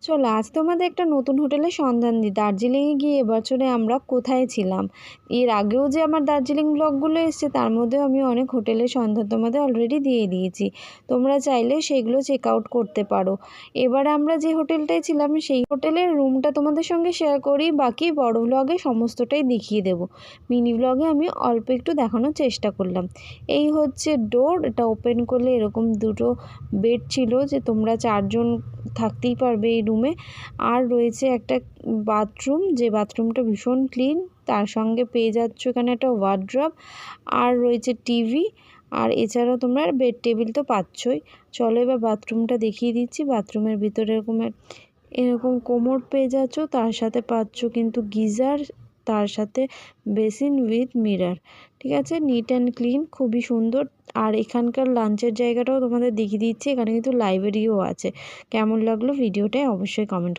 চলো আজ তোমাদের একটা নতুন হোটেলের সন্ধান দিই। দার্জিলিংয়ে গিয়ে এবছরে আমরা কোথায় ছিলাম। এর আগেও যে আমার দার্জিলিং ব্লগগুলো এসছে তার মধ্যেও আমি অনেক হোটেলের সন্ধান তোমাদের অলরেডি দিয়ে দিয়েছি। তোমরা চাইলে সেগুলো চেক আউট করতে পারো। এবার আমরা যে হোটেলটায় ছিলাম সেই হোটেলের রুমটা তোমাদের সঙ্গে শেয়ার করি, বাকি বড় ব্লগে সমস্তটাই দেখিয়ে দেবো। মিনি ব্লগে আমি অল্প একটু দেখানোর চেষ্টা করলাম। এই হচ্ছে ডোর, এটা ওপেন করলে এরকম দুটো বেড ছিল যে তোমরা 4 জন থাকতেই পারবে এই রুমে। আর রয়েছে একটা বাথরুম, যে বাথরুমটা ভীষণ ক্লিন। তার সঙ্গে পেয়ে যাচ্ছ এখানে একটা ওয়ার্ড্রব, আর রয়েছে টিভি, আর এছাড়াও তোমরা বেড টেবিল তো পাচ্ছই। চলো এবার বাথরুমটা দেখিয়ে দিচ্ছি। বাথরুমের ভিতরে এরকম কোমর পেয়ে যাচ্ছ, তার সাথে পাচ্ছ কিন্তু গিজার, তার সাথে বেসিন উইথ মিরর। ঠিক আছে, নিট অ্যান্ড ক্লিন, খুবই সুন্দর। আর এখানকার লাঞ্চের জায়গাটাও তোমাদের দেখিয়ে দিচ্ছি। এখানে কিন্তু লাইব্রেরিও আছে। কেমন লাগলো ভিডিওটা অবশ্যই কমেন্ট